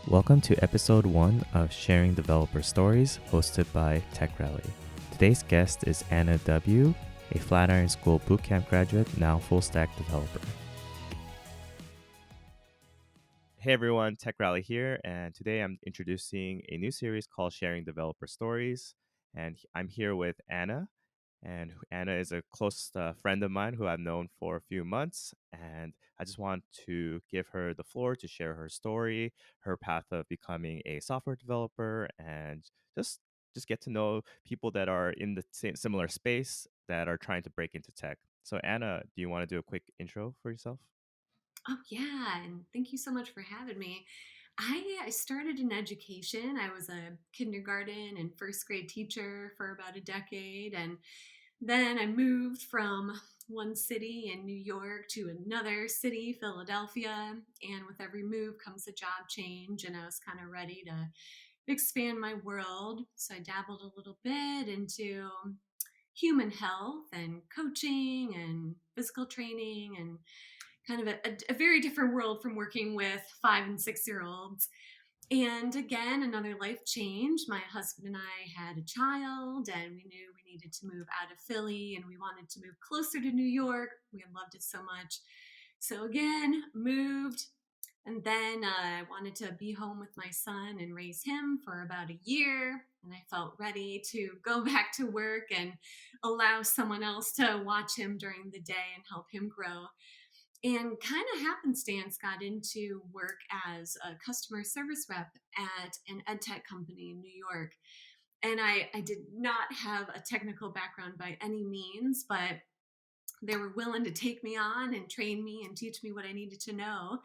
Welcome to episode 1 of Sharing Developer Stories, hosted by TechRally. Today's guest is Anna W., a Flatiron School Bootcamp graduate, now full-stack developer. Hey everyone, TechRally here, and today I'm introducing a new series called Sharing Developer Stories, and I'm here with Anna. And Anna is a close friend of mine who I've known for a few months. And I just want to give her the floor to share her story, her path of becoming a software developer, and just get to know people that are in the similar space that are trying to break into tech. So Anna, do you want to do a quick intro for yourself? Oh, yeah. And thank you so much for having me. I started in education. I was a kindergarten and first grade teacher for about a decade. And then I moved from one city in New York to another city, Philadelphia. And with every move comes a job change. And I was kind of ready to expand my world. So I dabbled a little bit into human health and coaching and physical training and kind of a very different world from working with 5 and 6 year olds. And again, another life change. My husband and I had a child, and we knew we needed to move out of Philly and we wanted to move closer to New York. We had loved it so much. So, again, moved. And then I wanted to be home with my son and raise him for about a year. And I felt ready to go back to work and allow someone else to watch him during the day and help him grow, and kind of happenstance got into work as a customer service rep at an ed tech company in New York. And I did not have a technical background by any means, but they were willing to take me on and train me and teach me what I needed to know.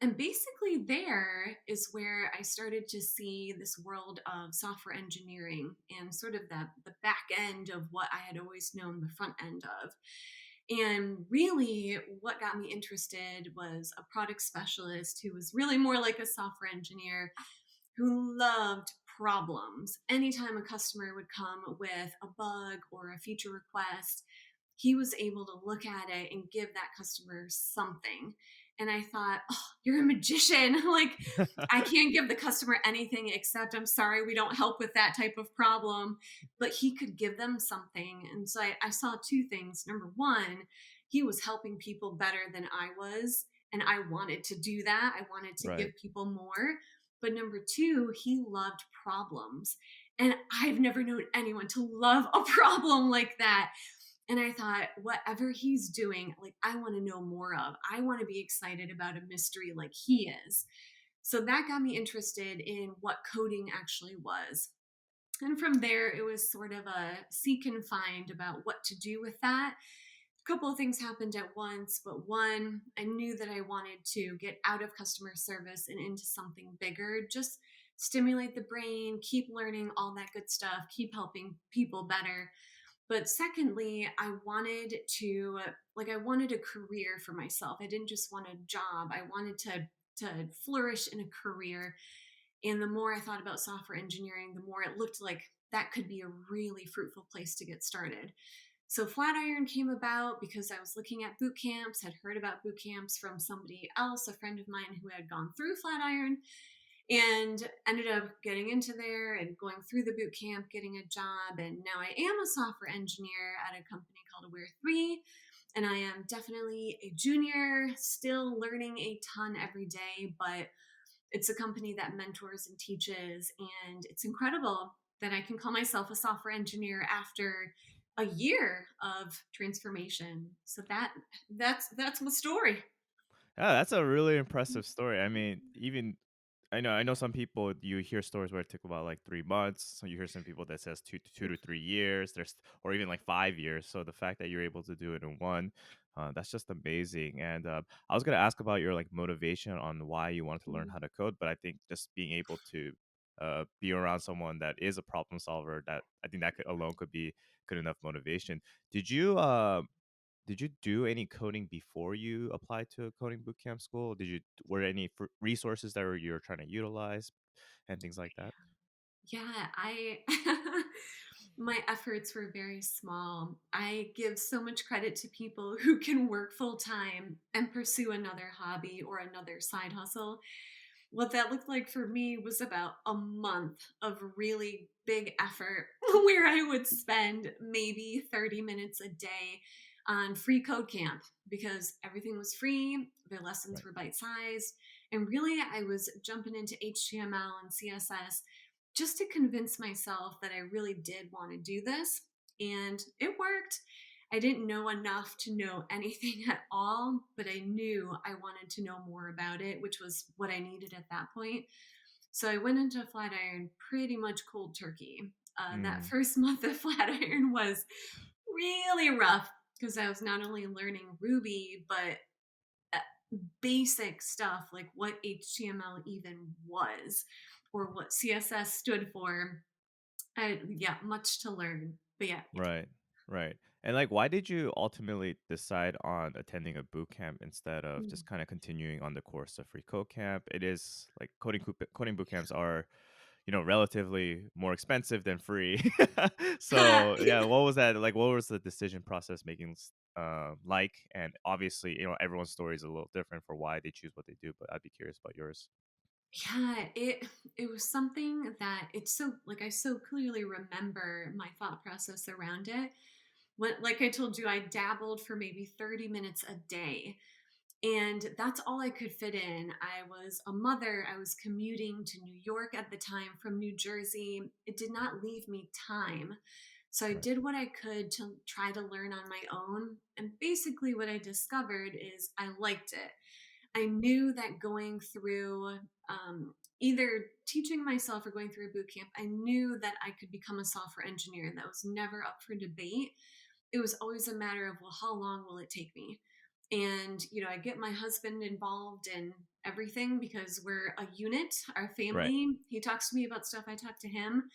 And basically, there is where I started to see this world of software engineering and sort of the back end of what I had always known the front end of. And really, what got me interested was a product specialist who was really more like a software engineer who loved problems. Anytime a customer would come with a bug or a feature request, he was able to look at it and give that customer something. And I thought, oh, you're a magician. Like, I can't give the customer anything except, I'm sorry, we don't help with that type of problem. But he could give them something. And so I saw two things. Number one, he was helping people better than I was. And I wanted to do that. I wanted to Right. give people more. But number two, he loved problems. And I've never known anyone to love a problem like that. And I thought, whatever he's doing, like, I want to know more of. I want to be excited about a mystery like he is. So that got me interested in what coding actually was. And from there, it was sort of a seek and find about what to do with that. A couple of things happened at once, but one, I knew that I wanted to get out of customer service and into something bigger, just stimulate the brain, keep learning all that good stuff, keep helping people better. But secondly, I wanted a career for myself. I didn't just want a job. I wanted to flourish in a career. And the more I thought about software engineering, the more it looked like that could be a really fruitful place to get started. So Flatiron came about because I was looking at boot camps, had heard about boot camps from somebody else, a friend of mine who had gone through Flatiron, and ended up getting into there and going through the boot camp, getting a job. And now I am a software engineer at a company called Aware3. And I am definitely a junior, still learning a ton every day, but it's a company that mentors and teaches. And it's incredible that I can call myself a software engineer after a year of transformation. So that's my story. Yeah, that's a really impressive story. I mean, even I know some people you hear stories where it took about like 3 months. So you hear some people that says 2 to 3 years. There's or even like 5 years. So the fact that you're able to do it in one, that's just amazing. And I was gonna ask about your like motivation on why you wanted to learn how to code, but I think just being able to be around someone that is a problem solver, that I think that alone could be good enough motivation. Did you did you do any coding before you applied to a coding bootcamp school? Were there any resources that you're trying to utilize and things like that? Yeah, I my efforts were very small. I give so much credit to people who can work full time and pursue another hobby or another side hustle. What that looked like for me was about a month of really big effort where I would spend maybe 30 minutes a day on free code camp because everything was free, the lessons Right. were bite sized, and really I was jumping into HTML and CSS just to convince myself that I really did want to do this. And it worked. I didn't know enough to know anything at all, but I knew I wanted to know more about it, which was what I needed at that point. So I went into Flatiron pretty much cold turkey. That Mm, first month of Flatiron was really rough because I was not only learning Ruby, but uh, basic stuff like what HTML even was or what CSS stood for. Yeah, much to learn. But yeah, yeah. right. Right. And like, why did you ultimately decide on attending a boot camp instead of Mm. just kind of continuing on the course of free code camp? It is like coding boot camps are, relatively more expensive than free. So yeah, Yeah. what was that like? What was the decision process making like? And obviously, everyone's story is a little different for why they choose what they do. But I'd be curious about yours. Yeah, it was something that it's so like I so clearly remember my thought process around it. When like I told you, I dabbled for maybe 30 minutes a day. And that's all I could fit in. I was a mother. I was commuting to New York at the time from New Jersey. It did not leave me time. So I Right. did what I could to try to learn on my own. And basically, what I discovered is I liked it. I knew that going through either teaching myself or going through a boot camp, I knew that I could become a software engineer. That was never up for debate. It was always a matter of, well, how long will it take me? And, I get my husband involved in everything because we're a unit, our Right. family. He talks to me about stuff, I talk to him.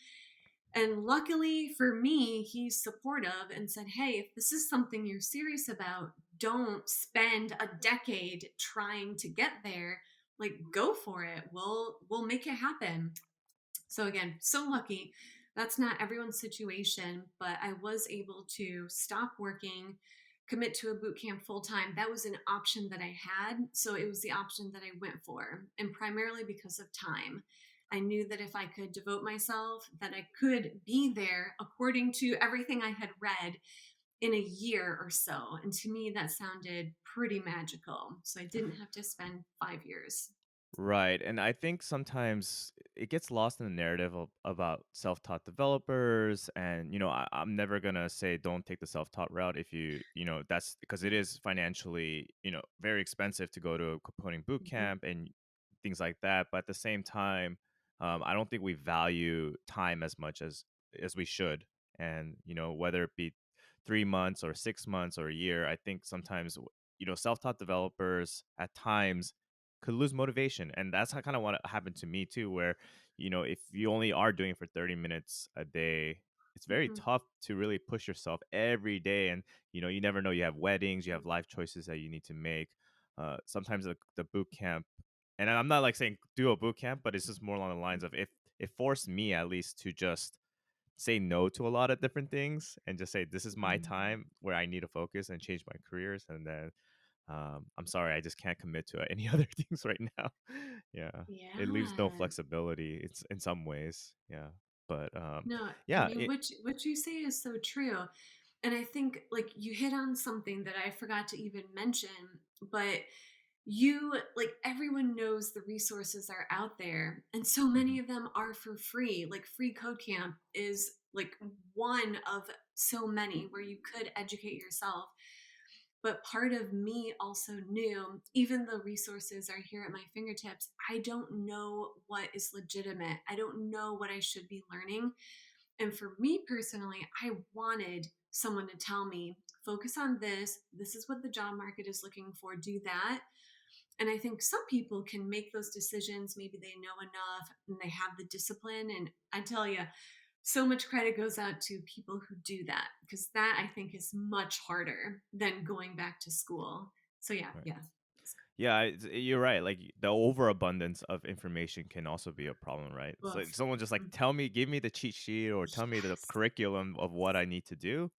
And luckily for me, he's supportive and said, hey, if this is something you're serious about, don't spend a decade trying to get there. Like, go for it. We'll make it happen. So again, so lucky. That's not everyone's situation, but I was able to stop working, commit to a boot camp full time. That was an option that I had. So it was the option that I went for, and primarily because of time. I knew that if I could devote myself, that I could be there according to everything I had read in a year or so. And to me, that sounded pretty magical. So I didn't have to spend 5 years. Right. And I think sometimes it gets lost in the narrative about self taught developers. And, I'm never going to say don't take the self taught route if that's because it is financially, very expensive to go to a coding boot Mhm. camp and things like that. But at the same time, I don't think we value time as much as we should. And, whether it be 3 months or 6 months or a year, I think sometimes, self taught developers at times could lose motivation. And that's kind of what happened to me too, where, if you only are doing it for 30 minutes a day, it's very Mhm. tough to really push yourself every day. And, you never know, you have weddings, you have life choices that you need to make. Sometimes the boot camp, and I'm not like saying do a boot camp, but it's just more along the lines of if it forced me at least to just say no to a lot of different things and just say this is my Mhm. time where I need to focus and change my careers. And then I'm sorry, I just can't commit to any other things right now. Yeah, it leaves no Yeah. flexibility. It's in some ways, yeah, but No, I yeah, mean what you say is so true. And I think like you hit on something that I forgot to even mention, but you like everyone knows the resources are out there and so mhm, many of them are for free. Like free code camp is like one of so many where you could educate yourself. But part of me also knew, even though resources are here at my fingertips, I don't know what is legitimate. I don't know what I should be learning. And for me personally, I wanted someone to tell me, focus on this. This is what the job market is looking for. Do that. And I think some people can make those decisions. Maybe they know enough and they have the discipline. And I tell you, so much credit goes out to people who do that because that I think is much harder than going back to school. So yeah, right. yeah. Yeah, you're right. Like the overabundance of information can also be a problem, right? It's like Oof. someone just like Mm. give me the cheat sheet or tell me the Yes. curriculum of what I need to do,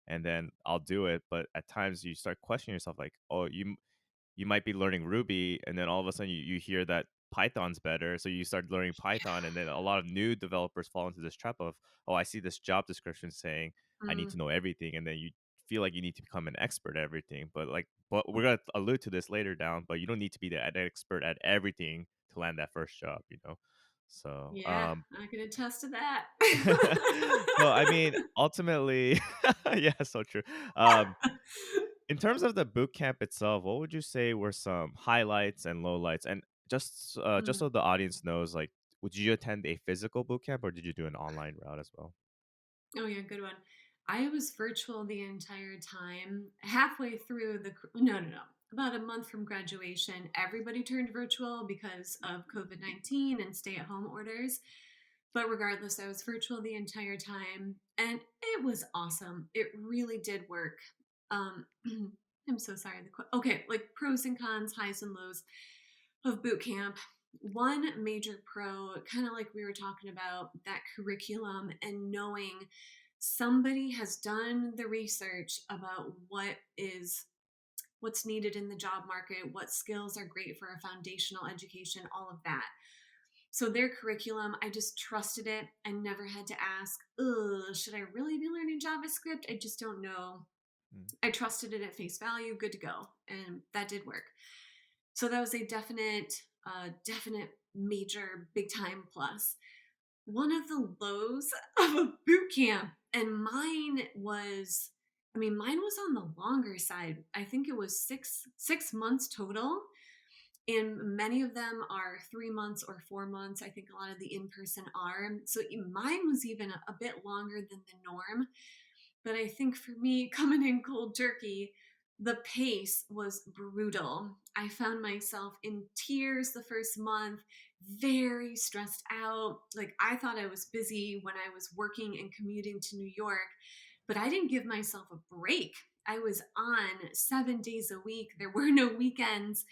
and then I'll do it. But at times you start questioning yourself, like, oh, you might be learning Ruby, and then all of a sudden you hear that Python's better, so you start learning Python, and then a lot of new developers fall into this trap of, oh, I see this job description saying I need Mm, to know everything, and then you feel like you need to become an expert at everything. But we're gonna allude to this later down. But you don't need to be an expert at everything to land that first job, you know. So yeah, I can attest to that. so I mean, ultimately, yeah, so true. Um, in terms of the boot camp itself, what would you say were some highlights and lowlights? And just Mm. so the audience knows, like, would you attend a physical boot camp or did you do an online route as well? Oh yeah, good one. I was virtual the entire time. Halfway through no, about a month from graduation, everybody turned virtual because of COVID-19 and stay-at-home orders. But regardless, I was virtual the entire time, and it was awesome. It really did work. I'm so sorry. Okay, like pros and cons, highs and lows of boot camp. One major pro, kind of like we were talking about, that curriculum and knowing somebody has done the research about what's needed in the job market, what skills are great for a foundational education, all of that. So their curriculum, I just trusted it. I never had to ask, ugh, should I really be learning JavaScript? I just don't know. Mm, I trusted it at face value, good to go. And that did work. So that was a definite major big time plus. One of the lows of a boot camp, and mine was on the longer side. I think it was six months total, and many of them are 3 months or 4 months. I think a lot of the in person are. So mine was even a bit longer than the norm. But I think for me, coming in cold turkey, the pace was brutal. I found myself in tears the first month, very stressed out. Like I thought I was busy when I was working and commuting to New York, but I didn't give myself a break. I was on 7 days a week. There were no weekends.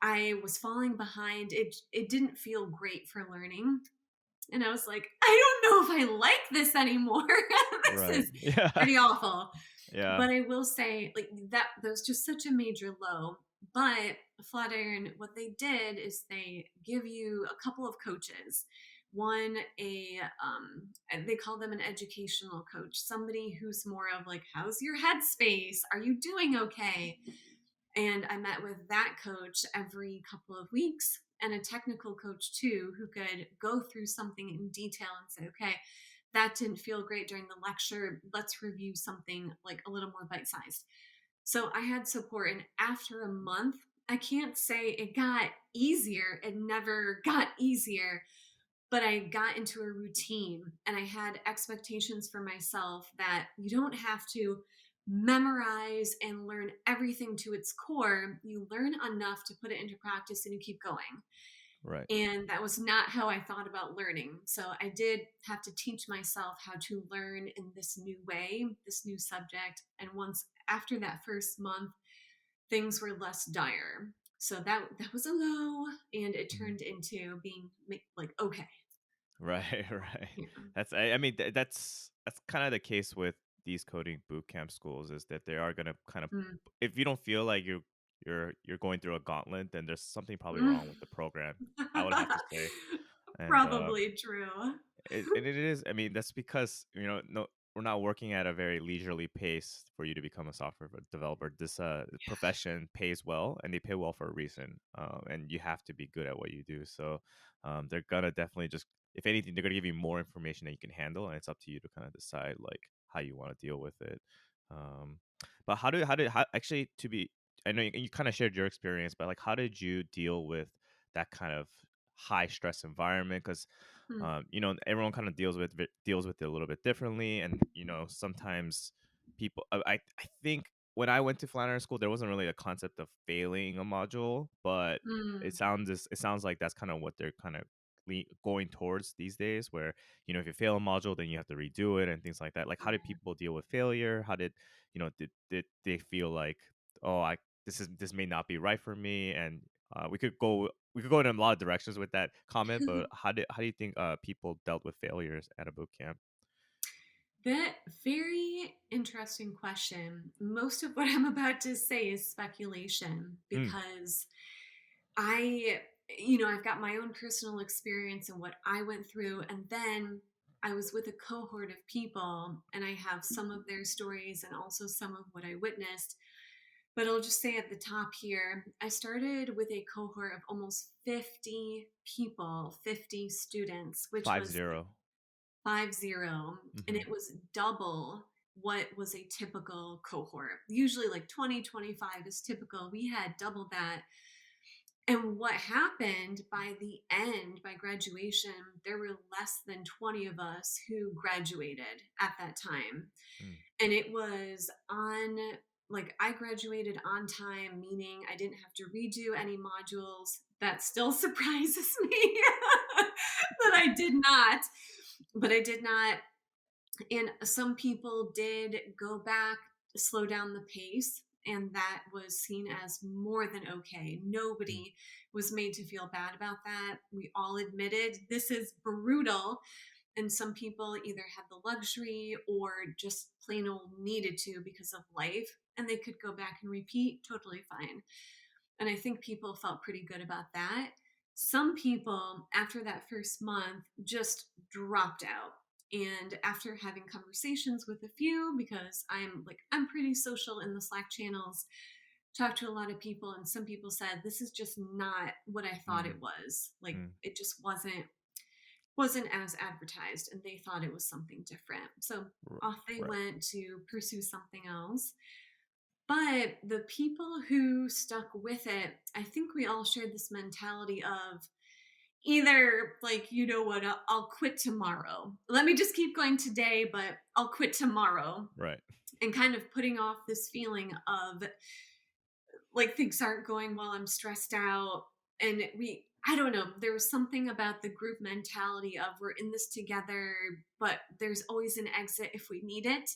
I was falling behind. It didn't feel great for learning. And I was like, I don't know if I like this anymore. This right. is Yeah. pretty awful. Yeah. But I will say, like that was just such a major low. But Flatiron, what they did is they give you a couple of coaches. One, they call them an educational coach, somebody who's more of like, how's your headspace? Are you doing okay? And I met with that coach every couple of weeks, and a technical coach too, who could go through something in detail and say, okay, that didn't feel great during the lecture. Let's review something like a little more bite sized. So I had support. And after a month, I can't say it got easier. It never got easier, but I got into a routine and I had expectations for myself that you don't have to memorize and learn everything to its core. You learn enough to put it into practice and you keep going. Right. And that was not how I thought about learning. So I did have to teach myself how to learn in this new way, this new subject. And once after that first month, things were less dire. So that was a low, and it Mhm. turned into being like okay. Right, right. Yeah. I mean, that's kind of the case with these coding boot camp schools is that they are gonna kind of, Mm. if you don't feel like you're going through a gauntlet, then there's something probably Mm. wrong with the program. I would have to say, and Probably true. it is. I mean, that's because no, we're not working at a very leisurely pace for you to become a software developer. This profession pays well, and they pay well for a reason. And you have to be good at what you do. So, they're gonna definitely just, if anything, they're gonna give you more information that you can handle, and it's up to you to kind of decide like how you want to deal with it. Um, but how actually to be? I know you kind of shared your experience, but like, how did you deal with that kind of high stress environment? Because Mm. everyone kind of deals with it a little bit differently, and sometimes people. I think when I went to Flatiron School, there wasn't really a concept of failing a module, but Mm. it sounds like that's kind of what they're kind of going towards these days. Where if you fail a module, then you have to redo it and things like that. Like, how did people deal with failure? How did did they feel like, oh, I this may not be right for me, and we could go in a lot of directions with that comment, but how do you think people dealt with failures at a boot camp? That very interesting question. Most of what I'm about to say is speculation Mm, because I I've got my own personal experience and what I went through. And then I was with a cohort of people, and I have some of their stories and also some of what I witnessed. But I'll just say at the top here, I started with a cohort of almost 50 people, 50 students, which Five was like zero. 50, and Mm-hmm. it was double what was a typical cohort. Usually like 20, 25 is typical. We had double that. And what happened by the end, by graduation, there were less than 20 of us who graduated at that time. Mm. And it was on, like, I graduated on time, meaning I didn't have to redo any modules. That still surprises me that I did not, but I did not. And some people did go back, slow down the pace, and that was seen as more than okay. Mm. Nobody was made to feel bad about that. We all admitted this is brutal, and some people either had the luxury or just plain old needed to because of life, and they could go back and repeat totally fine. And I think people felt pretty good about that. Some people, after that first month, just dropped out. And after having conversations with a few, because I'm pretty social in the Slack channels, talked to a lot of people, and some people said this is just not what I thought Mm. it was. Like, Mm. it just wasn't as advertised, and they thought it was something different. So R- off they Right. went to pursue something else. But the people who stuck with it, I think we all shared this mentality of either, like, you know what, I'll quit tomorrow. Let me just keep going today, but I'll quit tomorrow. Right. And kind of putting off this feeling of like things aren't going well, I'm stressed out. And I don't know, there was something about the group mentality of we're in this together, but there's always an exit if we need it.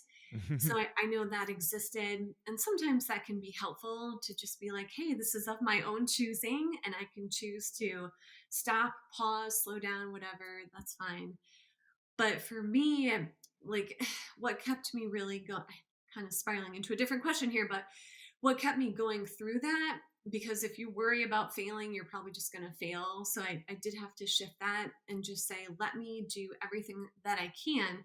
So I know that existed. And sometimes that can be helpful to just be like, hey, this is of my own choosing, and I can choose to stop, pause, slow down, whatever. That's fine. But for me, like, what kept me really going, kind of spiraling into a different question here, but what kept me going through that, because if you worry about failing, you're probably just going to fail. So I did have to shift that and just say, let me do everything that I can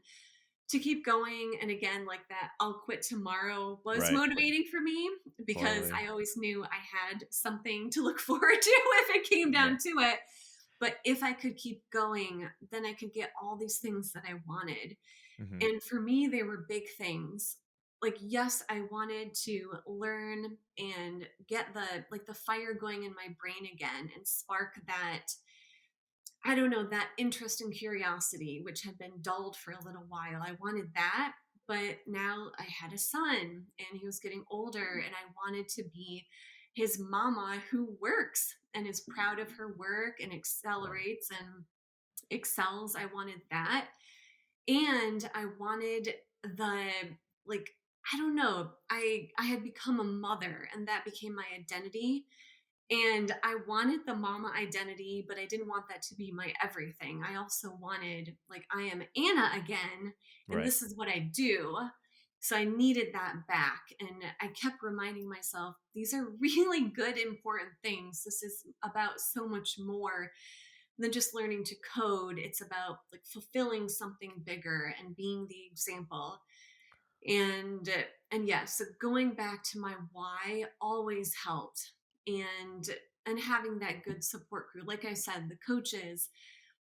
to keep going. And again, like that I'll quit tomorrow was Right. motivating for me, because Totally. I always knew I had something to look forward to if it came Yeah. down to it. But if I could keep going, then I could get all these things that I wanted. Mm-hmm. And for me, they were big things. Like, yes, I wanted to learn and get the fire going in my brain again and spark that, I don't know, that interest and curiosity, which had been dulled for a little while. I wanted that. But now I had a son and he was getting older, and I wanted to be his mama who works and is proud of her work and Right. accelerates and excels. I wanted that. And I wanted the, like, I don't know, I had become a mother, and that became my identity. And I wanted the mama identity, but I didn't want that to be my everything. I also wanted, like, I am Anna again, and Right. this is what I do. So I needed that back. And I kept reminding myself, these are really good, important things. This is about so much more than just learning to code. It's about like fulfilling something bigger and being the example. And and yeah, so going back to my why always helped. And having that good support crew, like I said, the coaches,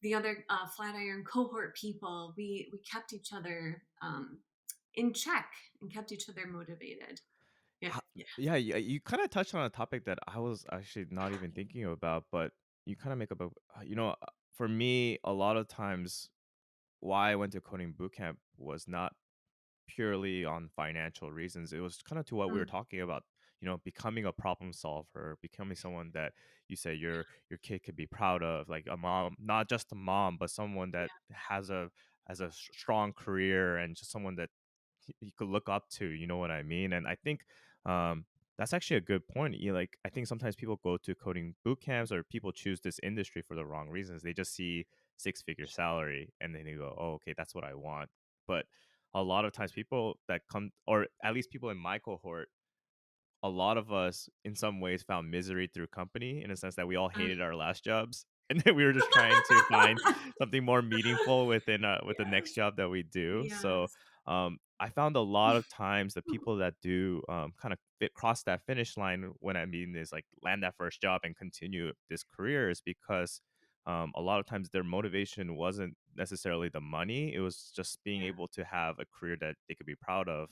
the other Flatiron cohort people, we kept each other in check and kept each other motivated. Yeah, yeah. Yeah, you kind of touched on a topic that I was actually not even thinking about, but you kind of make up a, for me, a lot of times why I went to coding bootcamp was not purely on financial reasons. It was kind of to what we were Mm, talking about, becoming a problem solver, becoming someone that you say your kid could be proud of, like a mom, not just a mom, but someone that yeah. has a strong career and just someone that you could look up to. You know what I mean? And I think um, that's actually a good point. Like I think sometimes people go to coding boot camps or people choose this industry for the wrong reasons. They just see six-figure salary and then they go, "Oh, okay, that's what I want." But a lot of times people that come, or at least people in my cohort, a lot of us in some ways found misery through company in a sense that we all Uh, hated our last jobs. And then we were just trying to find something more meaningful within with the next Yes, job that we do. So yes. I found a lot of times the people that do kind of cross that finish line when I mean is like land that first job and continue this career is because a lot of times their motivation wasn't necessarily the money. It was just being Yeah. able to have a career that they could be proud of.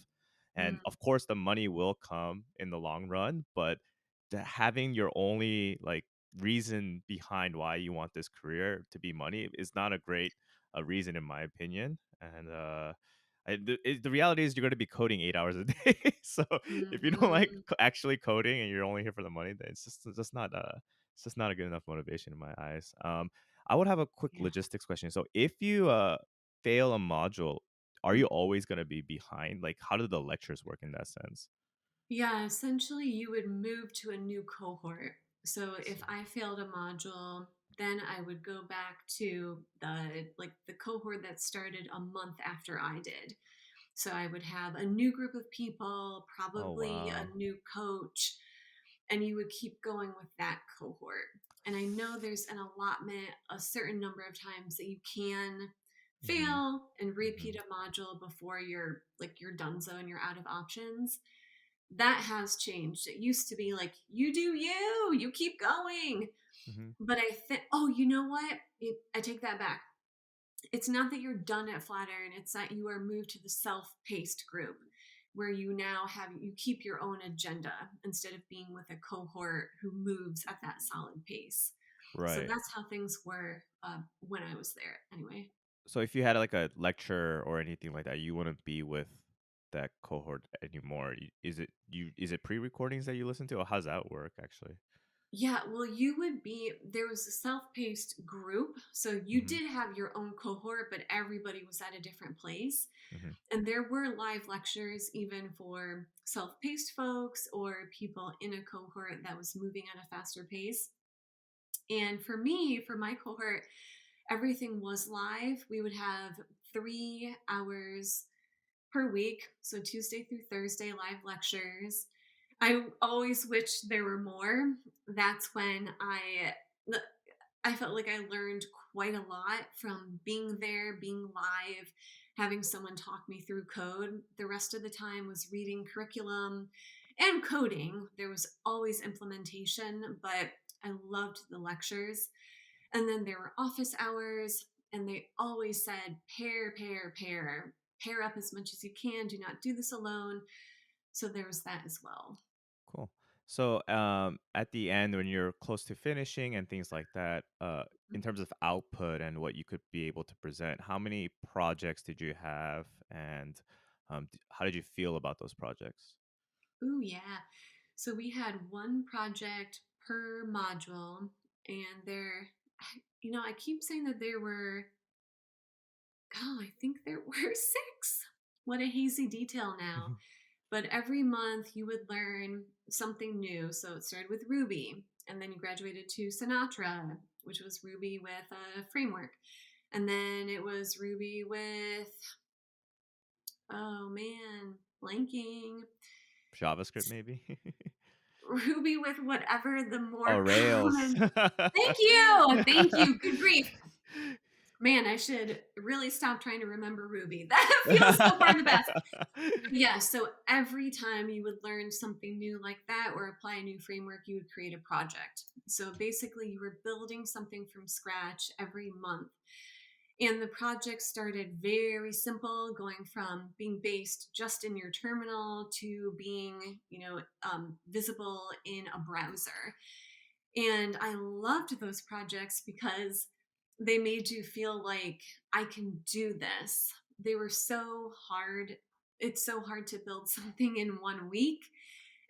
And Mm, of course, the money will come in the long run, but having your only like reason behind why you want this career to be money is not a great reason, in my opinion. And the reality is, you're going to be coding 8 hours a day. So if you don't like mhm. actually coding and you're only here for the money, then it's just not a good enough motivation in my eyes. I would have a quick Yeah. logistics question. So if you fail a module, are you Mm. always going to be behind? Like, how do the lectures work in that sense? Yeah, essentially you would move to a new cohort. So I if see. I failed a module, then I would go back to the cohort that started a month after I did. So I would have a new group of people, Oh probably wow. a new coach, and you would keep going with that cohort. And I know there's an allotment, a certain number of times that you can Hmm. fail and repeat Hmm. a module before you're done so and you're out of options. That has changed. It used to be like, you do you, you keep going. Hmm. But I think, oh, you know what? I take that back. It's not that you're done at Flatiron, it's that you are moved to the self paced group where you keep your own agenda instead of being with a cohort who moves at that solid pace. So Right. that's how things were when I was there, anyway. So if you had like a lecture or anything like that, you wouldn't be with that cohort anymore. Is it pre-recordings that you listen to, or how's that work actually? Yeah, well, there was a self paced group. So you Hmm. did have your own cohort, but everybody was at a different place. Hmm. And there were live lectures even for self paced folks or people in a cohort that was moving at a faster pace. And for me, for my cohort, everything was live. We would have 3 hours per week. So Tuesday through Thursday, live lectures. I always wish there were more. That's when I felt like I learned quite a lot from being there, being live, having someone talk me through code. The rest of the time was reading curriculum and coding. There was always implementation, but I loved the lectures. And then there were office hours, and they always said pair, pair, pair. Pair up as much as you can. Do not do this alone. So there was that as well. Cool. So at the end, when you're close to finishing and things like that, in terms of output and what you could be able to present, how many projects did you have, and how did you feel about those projects? Ooh, yeah. So we had one project per module, and I keep saying that there were, oh, I think there were six. What a hazy detail now. But every month you would learn something new. So it started with Ruby, and then you graduated to Sinatra, which was Ruby with a framework. And then it was Ruby with, oh man, blanking. JavaScript, maybe? Ruby with whatever the Oh, more Rails. common. Thank you. Thank you. Good grief. Man, I should really stop trying to remember Ruby. That feels so far in the best. Yeah, so every time you would learn something new like that or apply a new framework, you would create a project. So basically, you were building something from scratch every month. And the project started very simple, going from being based just in your terminal to being, visible in a browser. And I loved those projects because they made you feel like I can do this. They were so hard. It's so hard to build something in 1 week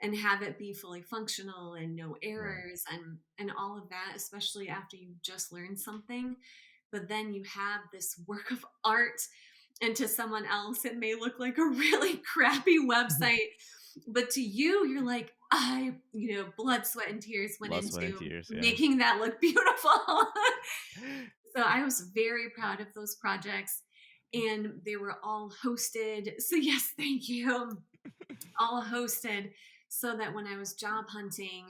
and have it be fully functional and no Right. errors and all of that, especially after you just learned something. But then you have this work of art, and to someone else it may look like a really crappy website, but to you you're like, blood, sweat, and tears went Blood, sweat, and into tears. Yeah. making that look beautiful. So I was very proud of those projects, and they were all hosted. So yes, thank you. All hosted so that when I was job hunting,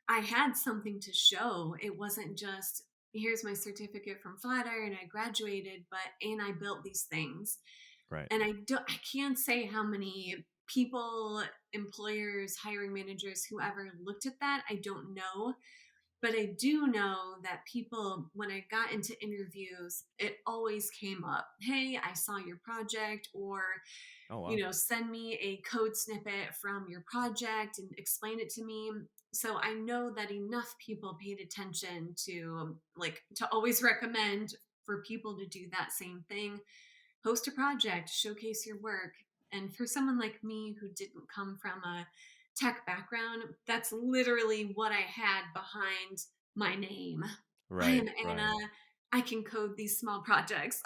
I had something to show. It wasn't just, here's my certificate from Flatiron, I graduated, and I built these things. Right. And I can't say how many people, employers, hiring managers, whoever looked at that. I don't know. But I do know that people, when I got into interviews, it always came up. Hey, I saw your project, or, Oh, wow. send me a code snippet from your project and explain it to me. So I know that enough people paid attention to, to always recommend for people to do that same thing. Host a project, showcase your work. And for someone like me who didn't come from a tech background, that's literally what I had behind my name. I Right, am Anna. right. I can code these small projects,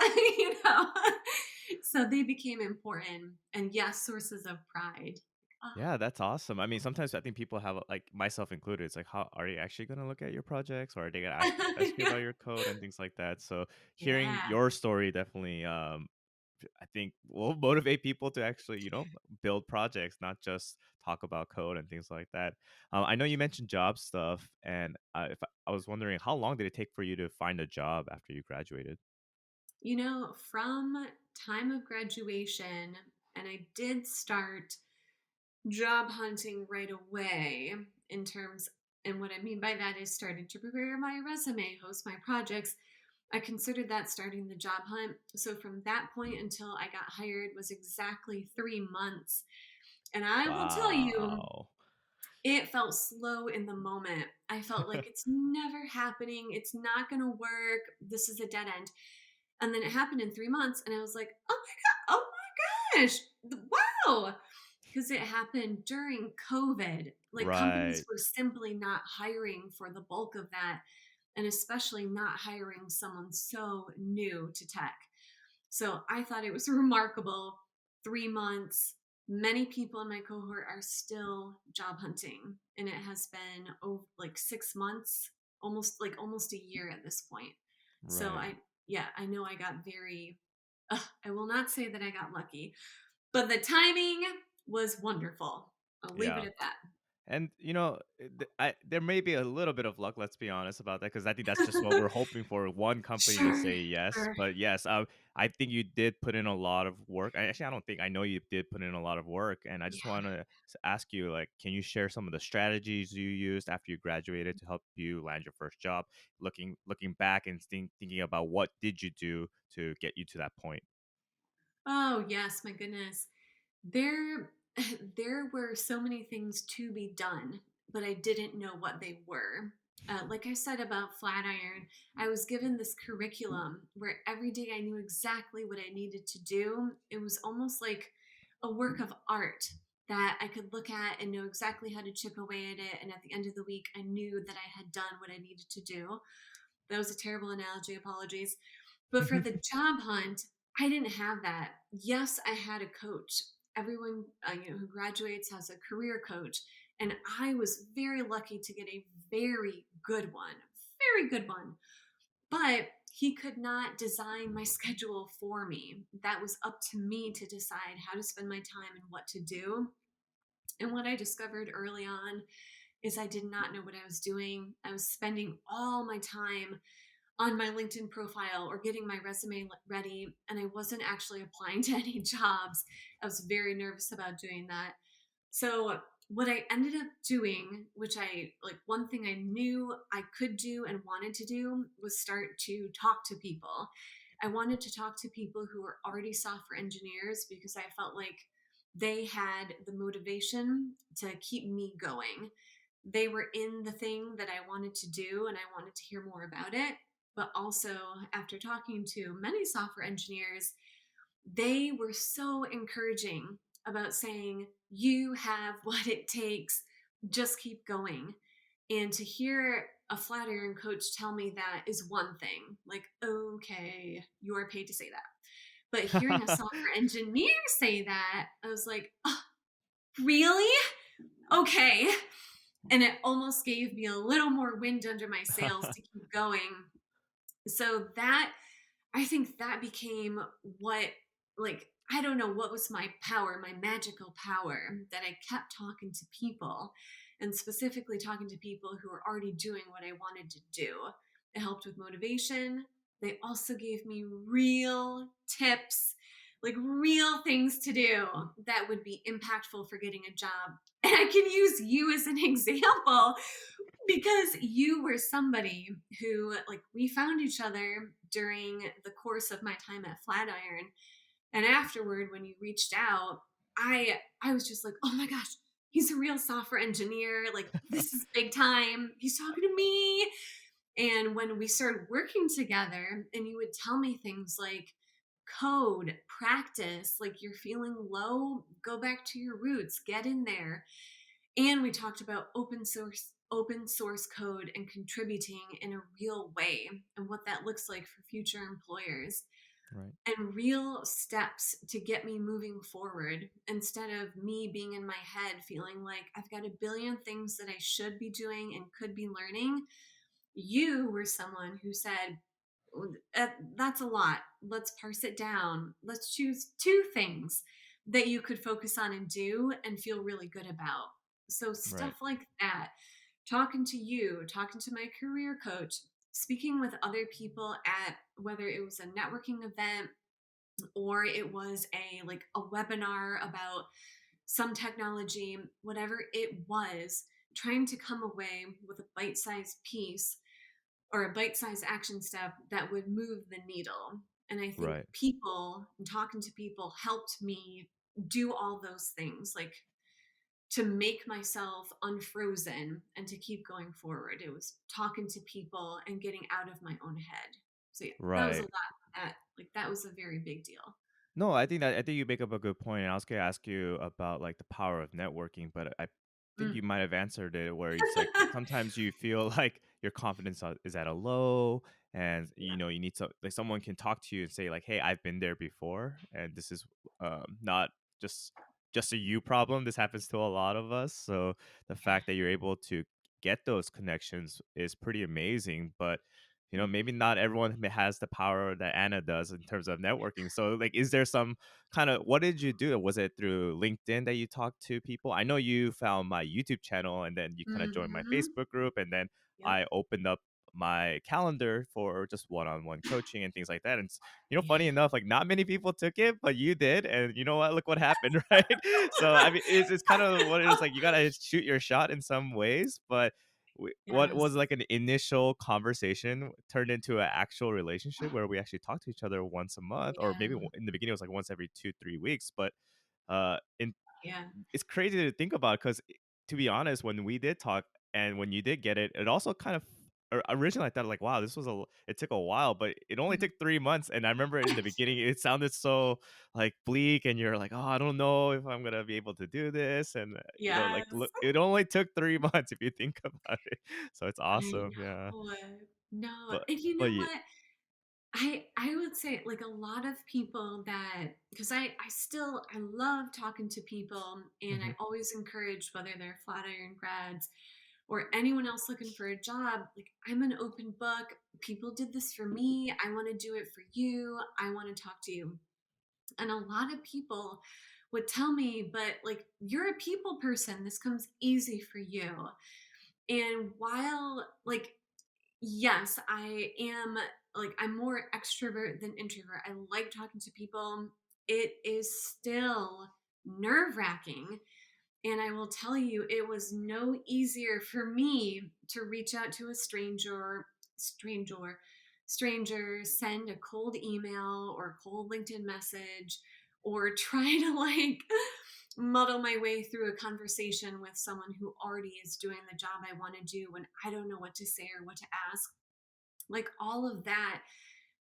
So they became important, and yes, sources of pride. Oh, Yeah, that's awesome. I mean, sometimes I think people have, like myself included, it's like, how are you actually going to look at your projects, or are they going to ask you yeah. about your code and things like that? So hearing Yeah. your story definitely, I think will motivate people to actually, build projects, not just talk about code and things like that. I know you mentioned job stuff, and if I was wondering, how long did it take for you to find a job after you graduated? From time of graduation, and I did start job hunting right away in terms, and what I mean by that is starting to prepare my resume, host my projects. I considered that starting the job hunt. So from that point until I got hired was exactly 3 months. And I will tell you, Wow. it felt slow in the moment. I felt like it's never happening. It's not going to work. This is a dead end. And then it happened in 3 months. And I was like, oh my God, oh my gosh, wow. Because it happened during COVID. Like companies Right. were simply not hiring for the bulk of that, and especially not hiring someone so new to tech. So I thought it was remarkable. 3 months. Many people in my cohort are still job hunting, and it has been like 6 months, almost a year at this point. So Right. yeah, I know I got very. I will not say that I got lucky, but the timing was wonderful. I'll leave it Yeah. at that. And there may be a little bit of luck. Let's be honest about that, because I think that's just what we're hoping for. One company to Sure, say yes, sure. but yes, I think you did put in a lot of work. Actually, I don't think I know you did put in a lot of work, and I just Yeah. want to ask you, like, can you share some of the strategies you used after you graduated to help you land your first job? Looking back and thinking about what did you do to get you to that point. Oh, yes, my goodness. There there were so many things to be done, but I didn't know what they were. Like I said about Flatiron, I was given this curriculum where every day I knew exactly what I needed to do. It was almost like a work of art that I could look at and know exactly how to chip away at it. And at the end of the week, I knew that I had done what I needed to do. That was a terrible analogy. Apologies. But for the job hunt, I didn't have that. Yes, I had a coach. Everyone who graduates has a career coach, and I was very lucky to get a very good one. But he could not design my schedule for me. That was up to me to decide how to spend my time and what to do. And what I discovered early on is I did not know what I was doing. I was spending all my time on my LinkedIn profile or getting my resume ready, and I wasn't actually applying to any jobs. I was very nervous about doing that. So, what I ended up doing, which I like, one thing I knew I could do and wanted to do was start to talk to people. I wanted to talk to people who were already software engineers because I felt like they had the motivation to keep me going. They were in the thing that I wanted to do and I wanted to hear more about it. But also, after talking to many software engineers, they were so encouraging about saying, you have what it takes, just keep going. And to hear a Flatiron coach tell me that is one thing. Like, okay, you are paid to say that. But hearing a software engineer say that, I was like, oh, really? Okay. And it almost gave me a little more wind under my sails to keep going. So that, I think that became what, like, I don't know what was my power, my magical power, that I kept talking to people, and specifically talking to people who were already doing what I wanted to do. It helped with motivation. They also gave me real tips, like real things to do that would be impactful for getting a job. And I can use you as an example because you were somebody who, like, we found each other during the course of my time at Flatiron, and afterward, when you reached out, I was just like, oh my gosh, he's a real software engineer. Like, this is big time. He's talking to me. And when we started working together, and you would tell me things like, code, practice, like you're feeling low, go back to your roots, get in there. And we talked about open source code and contributing in a real way and what that looks like for future employers Right. and real steps to get me moving forward instead of me being in my head feeling like I've got a billion things that I should be doing and could be learning. You were someone who said, That's a lot. Let's parse it down. Let's choose two things that you could focus on and do and feel really good about." So, Right. stuff like that, talking to you, talking to my career coach, speaking with other people at whether it was a networking event or it was a webinar about some technology, whatever it was, trying to come away with a bite-sized piece or a bite-sized action step that would move the needle. And I think Right. people and talking to people helped me do all those things, like to make myself unfrozen and to keep going forward. It was talking to people and getting out of my own head. So yeah, that was a Right. lot. That was a very big deal. No, I think you make up a good point, and I was gonna ask you about like the power of networking, but I think Mm. you might have answered it where it's like sometimes you feel like your confidence is at a low, and Yeah. you need to like someone can talk to you and say like, "Hey, I've been there before, and this is not just just a you problem. This happens to a lot of us." So the fact that you're able to get those connections is pretty amazing, but maybe not everyone has the power that Anna does in terms of networking. So, like, is there some kind of what did you do? Was it through LinkedIn that you talked to people? I know you found my YouTube channel and then you kind of joined my Hmm. Facebook group, and then Yep. I opened up my calendar for just one-on-one coaching and things like that. And Yeah. funny enough, like not many people took it, but you did, and you know what? Look what happened, right? So, I mean, it's kind of what it is. Like you gotta shoot your shot in some ways, but what Yes. was like an initial conversation turned into an actual relationship where we actually talk to each other once a month, or maybe Yeah. in the beginning it was like once every 2 3 weeks. But in Yeah. it's crazy to think about because, to be honest, when we did talk and when you did get it, it also kind of originally I thought like, wow, it took a while, but it only Mhm. took 3 months. And I remember in the beginning it sounded so like bleak, and you're like, oh, I don't know if I'm gonna be able to do this, and like Yes. look, it only took 3 months if you think about it. So it's I awesome, yeah. know. No, But and you but know yeah, what? I would say like a lot of people that, because I love talking to people, and I hmm always encourage whether they're Flatiron grads or anyone else looking for a job, like I'm an open book. People did this for me. I want to do it for you. I want to talk to you. And a lot of people would tell me, but like you're a people person. This comes easy for you. And while like yes, I am, like I'm more extrovert than introvert. I like talking to people. It is still nerve-wracking, and I will tell you, it was no easier for me to reach out to a stranger, send a cold email or a cold LinkedIn message, or try to like muddle my way through a conversation with someone who already is doing the job I want to do when I don't know what to say or what to ask. Like all of that,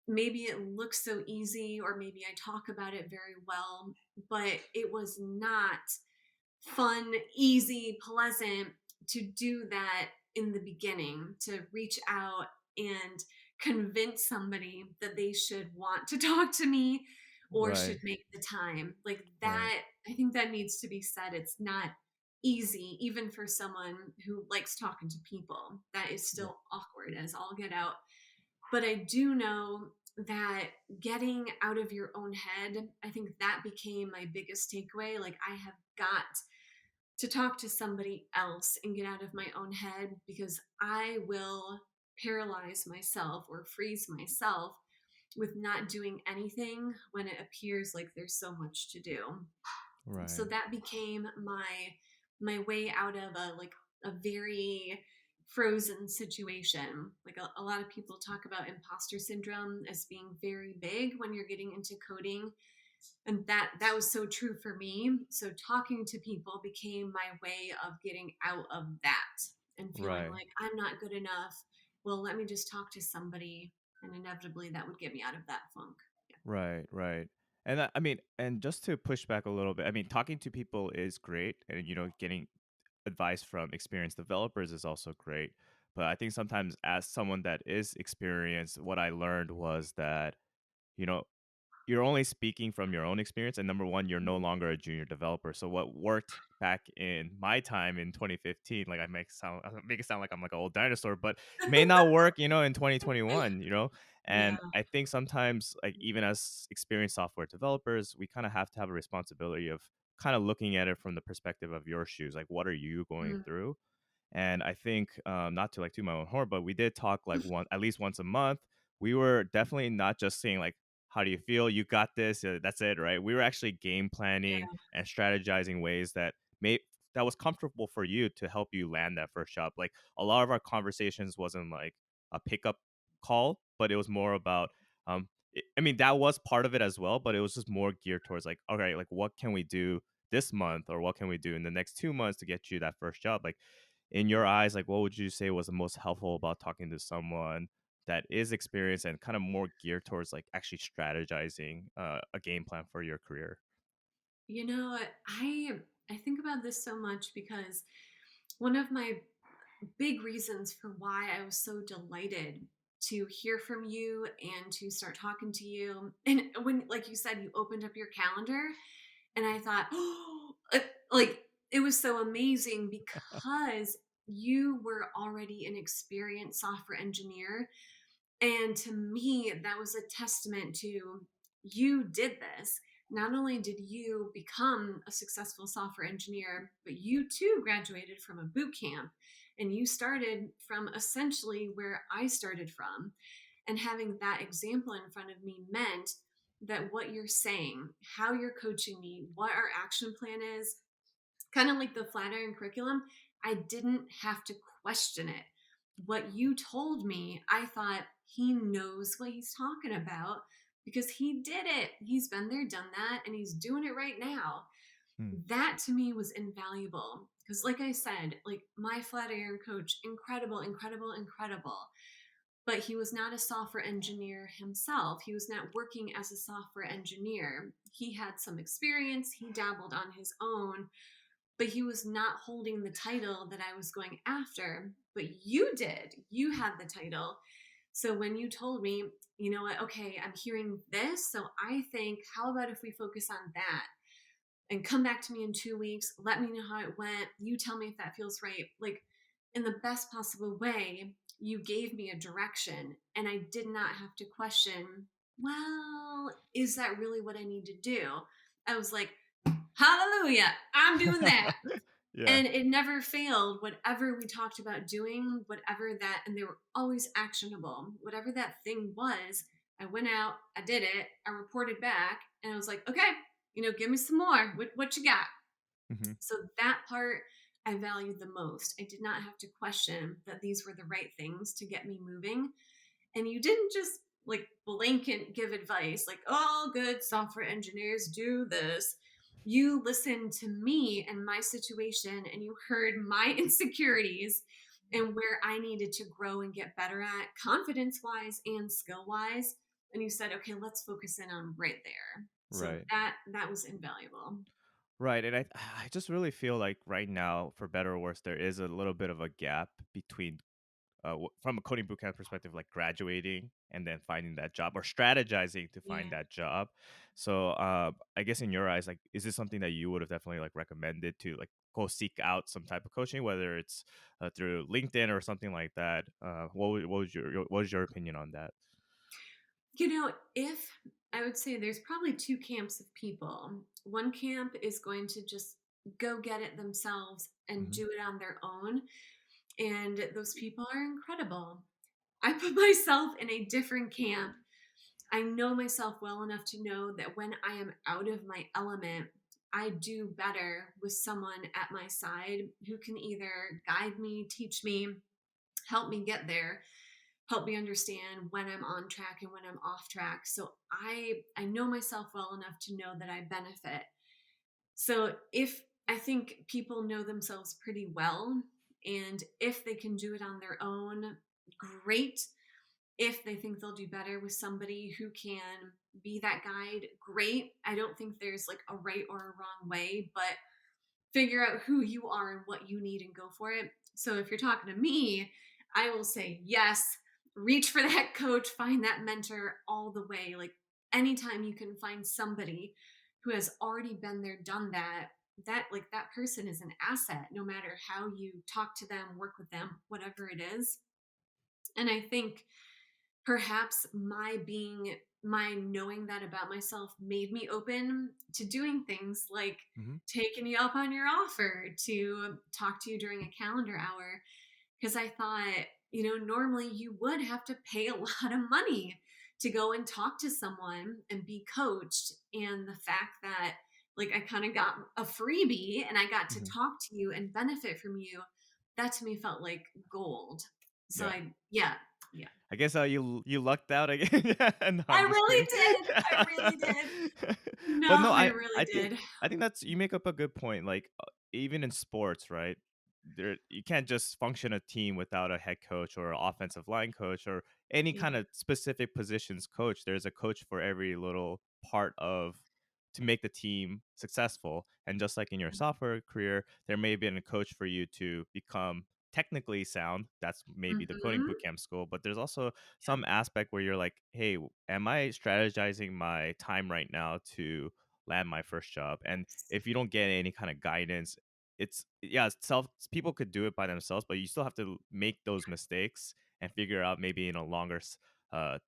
maybe it looks so easy, or maybe I talk about it very well, but it was not fun, easy, pleasant to do that in the beginning, to reach out and convince somebody that they should want to talk to me or right, should make the time. Like right, that, I think that needs to be said. It's not easy, even for someone who likes talking to people. That is right, still awkward as all get out. But I do know that getting out of your own head, I think that became my biggest takeaway. Like, I have got to talk to somebody else and get out of my own head because I will paralyze myself or freeze myself with not doing anything when it appears like there's so much to do. So Right. that became my way out of a very frozen situation. Like a lot of people talk about imposter syndrome as being very big when you're getting into coding, and that was so true for me. So talking to people became my way of getting out of that and feeling Right. like I'm not good enough. Well, let me just talk to somebody, and inevitably that would get me out of that funk. Right, right. And I mean, and just to push back a little bit, I mean, talking to people is great, and getting advice from experienced developers is also great. But I think sometimes, as someone that is experienced, what I learned was that you know you're only speaking from your own experience, and number one, you're no Mhm. longer a junior developer. So what worked back in my time in 2015, like I make it sound like I'm like an old dinosaur, but may not work, in 2021, Yeah. And I think sometimes, like, even as experienced software developers, we kind of have to have a responsibility of kind of looking at it from the perspective of your shoes. Like, what are you going Mm. through? And I think, not to like toot my own horn, but we did talk like at least once a month. We were definitely not just saying like, "How do you feel? You got this." That's it, right? We were actually game Yeah. planning and strategizing ways that was comfortable for you to help you land that first job. Like, a lot of our conversations wasn't like a pickup call, but it was more about, I mean, that was part of it as well, but it was just more geared towards like, okay, like, what can we do this month, or what can we do in the next 2 months to get you that first job? Like, in your eyes, like, what would you say was the most helpful about talking to someone that is experienced and kind of more geared towards like actually strategizing a game plan for your career? You know, I think about this so much because one of my big reasons for why I was so delighted to hear from you and to start talking to you, and when, like you said, you opened up your calendar, and I thought, oh, like it was so amazing because you were already an experienced software engineer. And to me, that was a testament to you did this. Not only did you become a successful software engineer, but you too graduated from a boot camp and you started from essentially where I started from. And having that example in front of me meant that what you're saying, how you're coaching me, what our action plan is, kind of like the Flatiron curriculum, I didn't have to question it. What you told me, I thought he knows what he's talking about because he did it. He's been there, done that, and he's doing it right now. Hmm. That to me was invaluable because, like I said, like my Flatiron coach, incredible, incredible, incredible. But he was not a software engineer himself. He was not working as a software engineer. He had some experience, he dabbled on his own, but he was not holding the title that I was going after. But you did. You had the title. So when you told me, you know what, okay, I'm hearing this. So I think, how about if we focus on that and come back to me in 2 weeks? Let me know how it went. You tell me if that feels right. Like, in the best possible way, you gave me a direction and I did not have to question, well, is that really what I need to do? I was like, hallelujah, I'm doing that. Yeah. And it never failed. Whatever we talked about doing, whatever that, and they were always actionable. Whatever that thing was, I went out, I did it, I reported back, and I was like, okay, give me some more. What you got? Hmm. So that part I valued the most. I did not have to question that these were the right things to get me moving. And you didn't just like blanket give advice like all good software engineers do this. You listened to me and my situation and you heard my insecurities and where I needed to grow and get better at confidence wise and skill wise, and you said, okay, let's focus in on right there. So Right. that was invaluable. Right. And I just really feel like right now, for better or worse, there is a little bit of a gap between, from a coding bootcamp perspective, like graduating and then finding that job, or strategizing to find Yeah. that job. So, I guess in your eyes, like, is this something that you would have definitely like recommended to like go seek out some type of coaching, whether it's through LinkedIn or something like that? What was your opinion on that? If I would say there's probably two camps of people. One camp is going to just go get it themselves and Hmm. do it on their own. And those people are incredible. I put myself in a different camp. I know myself well enough to know that when I am out of my element, I do better with someone at my side who can either guide me, teach me, help me get there, help me understand when I'm on track and when I'm off track. So I know myself well enough to know that I benefit. So if I think people know themselves pretty well, and if they can do it on their own, great. If they think they'll do better with somebody who can be that guide, great. I don't think there's like a right or a wrong way, but figure out who you are and what you need and go for it. So if you're talking to me, I will say yes, reach for that coach, find that mentor all the way. Like anytime you can find somebody who has already been there, done that, that person is an asset no matter how you talk to them, work with them, whatever it is. And I think perhaps my knowing that about myself made me open to doing things like Hmm. taking you up on your offer to talk to you during a calendar hour, because I thought, normally you would have to pay a lot of money to go and talk to someone and be coached. And the fact that, like, I kind of got a freebie and I got to Hmm. talk to you and benefit from you, that to me felt like gold. So Yeah. yeah, yeah. I guess you lucked out again. No, I I'm just really kidding. did. I really did. But No, no, I I really I think did. I think that's you make up a good point. Like even in sports, right? There you can't just function a team without a head coach or an offensive line coach or any Yeah. kind of specific positions coach. There's a coach for every little part of to make the team successful. And just like in your software career, there may have been a coach for you to become technically sound. That's maybe the coding Mhm. bootcamp school, but there's also some aspect where you're like, hey, am I strategizing my time right now to land my first job? And if you don't get any kind of guidance, it's yeah, self people could do it by themselves, but you still have to make those mistakes and figure out maybe in a longer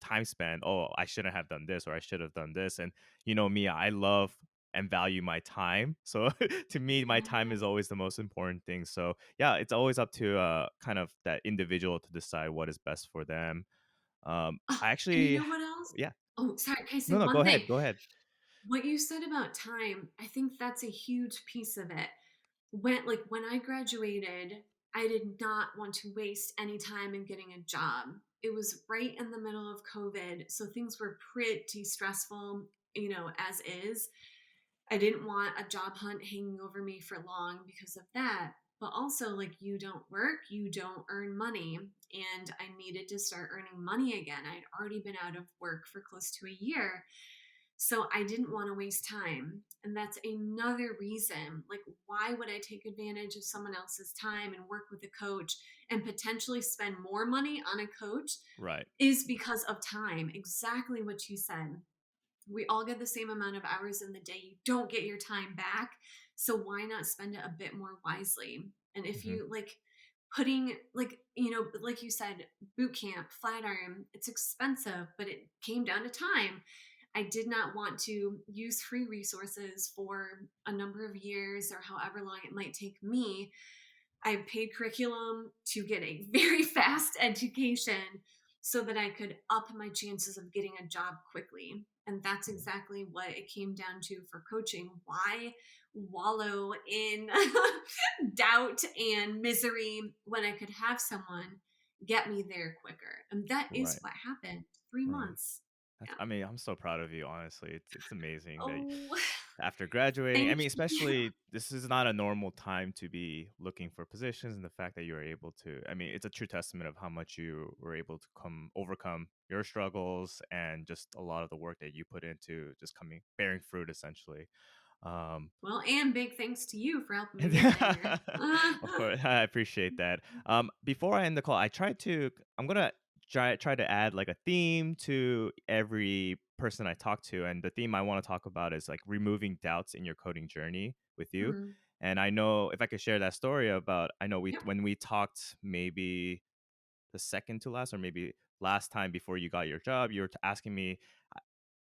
time span. Oh, I shouldn't have done this, or I should have done this. And you know me, I love and value my time. So to me, my time Yeah. is always the most important thing. So yeah, it's always up to kind of that individual to decide what is best for them. Oh, I and you actually, know what else? yeah, Oh, sorry, can I say no, no, go one ahead, thing? go ahead. What you said about time, I think that's a huge piece of it. When I graduated, I did not want to waste any time in getting a job. It was right in the middle of COVID, so things were pretty stressful, as is. I didn't want a job hunt hanging over me for long because of that. But also, like, you don't work, you don't earn money. And I needed to start earning money again. I'd already been out of work for close to a year. So I didn't want to waste time. And that's another reason. Like, why would I take advantage of someone else's time and work with a coach and potentially spend more money on a coach? Right. Is because of time. Exactly what you said. We all get the same amount of hours in the day. You don't get your time back. So why not spend it a bit more wisely? And if Hmm. you like putting, like you said, boot camp, Flatiron, it's expensive, but it came down to time. I did not want to use free resources for a number of years or however long it might take me. I paid curriculum to get a very fast education so that I could up my chances of getting a job quickly. And that's exactly what it came down to for coaching. Why wallow in doubt and misery when I could have someone get me there quicker? And that is Right. what happened. Three Right. months. That's, Yeah. I mean, I'm so proud of you, honestly. It's amazing that Oh, after graduating, I thank mean, you. especially this is not a normal time to be looking for positions, and the fact that you were able to, I mean, it's a true testament of how much you were able to overcome your struggles and just a lot of the work that you put into just coming bearing fruit essentially. Um, Well, and big thanks to you for helping me get there. of course, I appreciate that. Before I end the call, I'm gonna try to add like a theme to every person I talk to, and the theme I want to talk about is like removing doubts in your coding journey with you. Mhm. And I know if I could share that story about, I know we Yep. when we talked maybe the second to last or maybe last time before you got your job, you were asking me,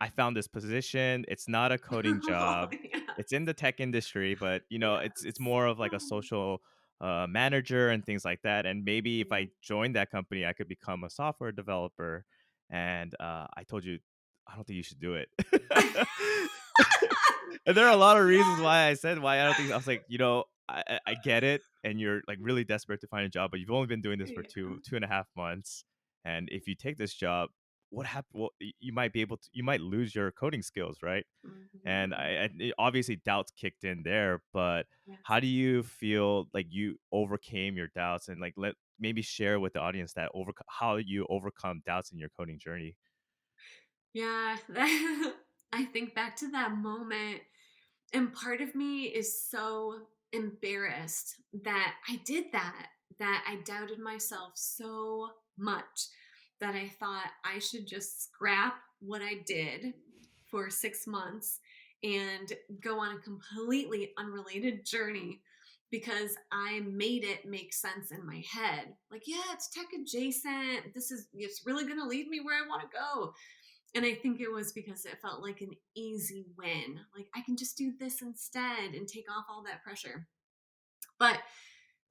I found this position. It's not a coding Oh, job. It's yes. in the tech industry, but it's Yes. more of like a Oh, social manager and things like that. And maybe if yeah. I joined that company, I could become a software developer. And I told you, I don't think you should do it. And there are a lot of reasons Yes. why I said why I don't think. I was like, I get it, and you're like really desperate to find a job, but you've only been doing this for Yeah. 2.5 months, and if you take this job, what happened? Well, you might be able to, you might lose your coding skills, right? And Mhm. obviously doubts kicked in there, but Yes. how do you feel like you overcame your doubts, and like let maybe share with the audience that over how you overcome doubts in your coding journey? Yeah. I think back to that moment, and part of me is so embarrassed that I did that, that I doubted myself so much that I thought I should just scrap what I did for 6 months and go on a completely unrelated journey because I made it make sense in my head. Like, yeah, it's tech adjacent. It's really going to lead me where I want to go. And I think it was because it felt like an easy win. Like, I can just do this instead and take off all that pressure. But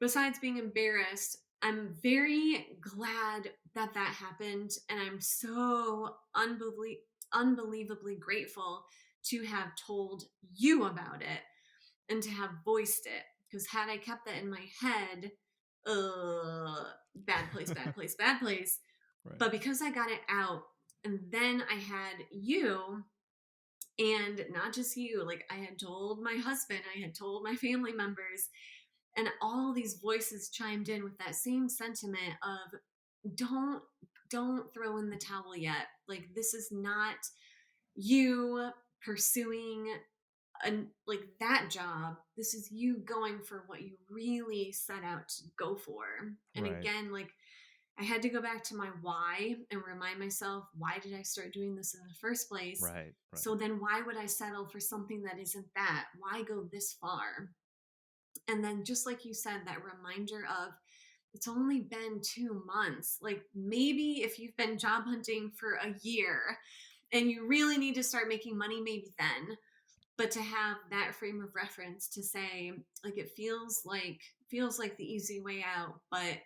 besides being embarrassed, I'm very glad that that happened. And I'm so unbelievably grateful to have told you about it and to have voiced it. Because had I kept that in my head, bad place, bad place, bad place. Right. But because I got it out, and then I had you, and not just you, like I had told my husband, I had told my family members, and all these voices chimed in with that same sentiment of don't don't throw in the towel yet. Like, this is not you pursuing like that job. This is you going for what you really set out to go for. And Right. again, like, I had to go back to my why and remind myself, why did I start doing this in the first place? Right. Right. So then why would I settle for something that isn't that? Why go this far? And then, just like you said, that reminder of it's only been 2 months. Like, maybe if you've been job hunting for a year and you really need to start making money, maybe then. But to have that frame of reference to say, like, it feels like the easy way out, but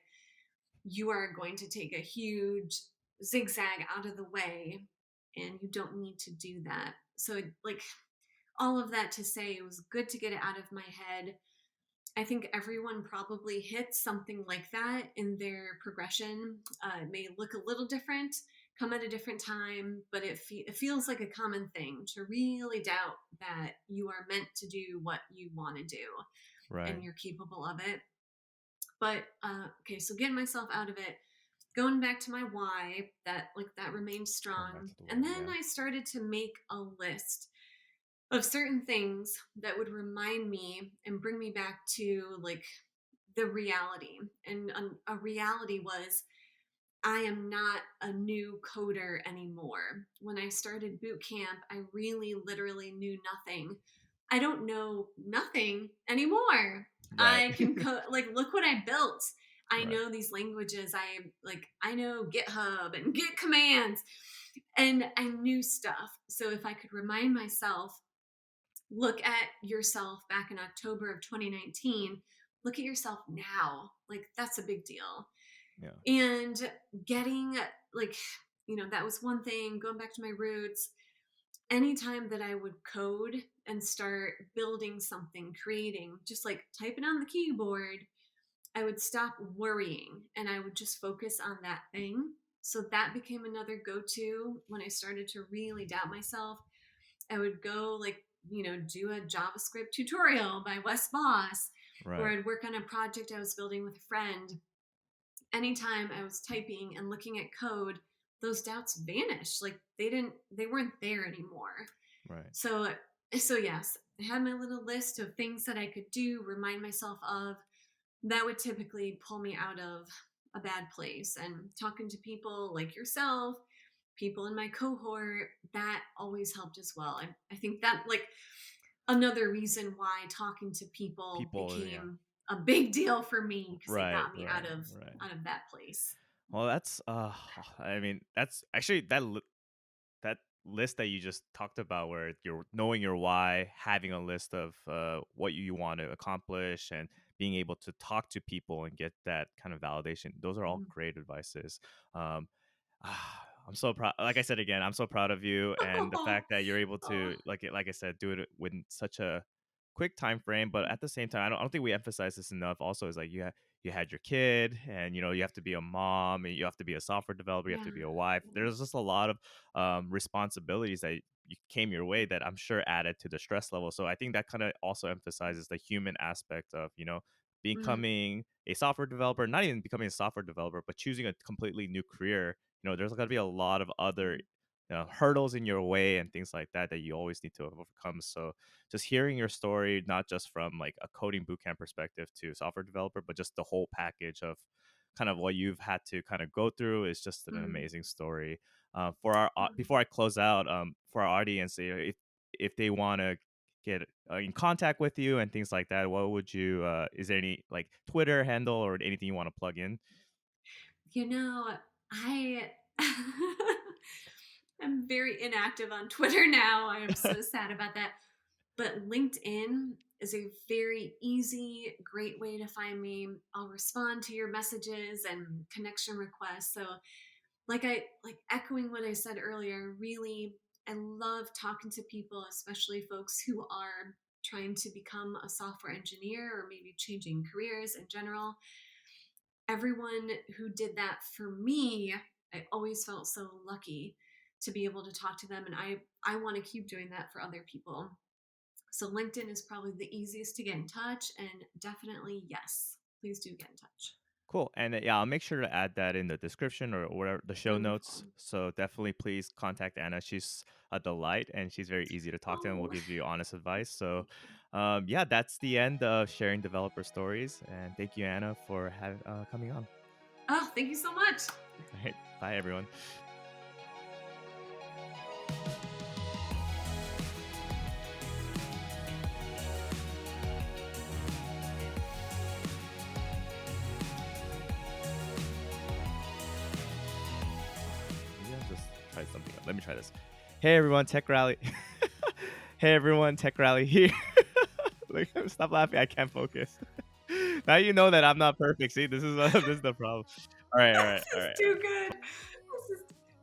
you are going to take a huge zigzag out of the way, and you don't need to do that. So, like, all of that to say, it was good to get it out of my head. I think everyone probably hits something like that in their progression. It may look a little different, come at a different time, but it feels like a common thing to really doubt that you are meant to do what you want to do and Right. you're capable of it. But okay, so getting myself out of it, going back to my why, that remained Going back strong. to the And why, then yeah. I started to make a list of certain things that would remind me and bring me back to, like, the reality. And a reality was, I am not a new coder anymore. When I started boot camp, I really literally knew nothing. I don't know nothing anymore. Right. I can like, look what I built. I Right. know these languages. I know GitHub and Git commands, and I knew stuff. So if I could remind myself, look at yourself back in October of 2019, look at yourself now. Like, that's a big deal. Yeah. And getting, like, that was one thing, going back to my roots. Anytime that I would code and start building something, creating, just like typing on the keyboard, I would stop worrying and I would just focus on that thing. So that became another go to when I started to really doubt myself. I would go, like, do a JavaScript tutorial by Wes Boss, or Right. I'd work on a project I was building with a friend. Anytime I was typing and looking at code, those doubts vanished. Like, they weren't there anymore. Right. So so yes, I had my little list of things that I could do, remind myself of, that would typically pull me out of a bad place. And talking to people like yourself, people in my cohort, that always helped as well. I think that, like, another reason why talking to people People, yeah. became a big deal for me, because it Right. got me Right. out of Right. out of that place. Well, that's I mean, that's actually that list that you just talked about where you're knowing your why, having a list of what you want to accomplish and being able to talk to people and get that kind of validation. Those are all Mm. great advices. Um, I'm so proud. Like I said again, I'm so proud of you, and the fact that you're able Oh, to, like I said, do it within such a quick time frame. But at the same time, I don't think we emphasize this enough. Also, is like you had your kid, and you have to be a mom, and you have to be a software developer, you have yeah. to be a wife. There's just a lot of responsibilities that came your way that I'm sure added to the stress level. So I think that kind of also emphasizes the human aspect of Mm, becoming a software developer, not even becoming a software developer, but choosing a completely new career. There's going to be a lot of other mm, hurdles in your way and things like that that you always need to overcome. So just hearing your story, not just from like a coding bootcamp perspective to software developer, but just the whole package of kind of what you've had to kind of go through is just an mm, amazing story. For our mm. before I close out, for our audience, if they want to get in contact with you and things like that, what would you? Is there any like Twitter handle or anything you want to plug in? You know, I am very inactive on Twitter now. I am so sad about that. But LinkedIn is a very easy, great way to find me. I'll respond to your messages and connection requests. So like echoing what I said earlier, really I love talking to people, especially folks who are trying to become a software engineer or maybe changing careers in general. Everyone who did that for me, I always felt so lucky to be able to talk to them, and I want to keep doing that for other people. So LinkedIn is probably the easiest to get in touch, and definitely yes, please do get in touch. Cool. And yeah, I'll make sure to add that in the description or whatever the show notes. Wonderful. So definitely please contact Anna. She's a delight and she's very easy to talk to and will Oh, give you honest advice. So thank you. yeah, that's the end of sharing developer stories. And thank you, Anna, for coming on. Oh, thank you so much. All right. Bye, everyone. Maybe I'll just try something else. Let me try this. Hey, everyone. Tech Rally. Hey, everyone. Tech Rally here. Like, stop laughing. I can't focus. Now you know that I'm not perfect. See, this is this is the problem. All right, all right, all This is right. too good.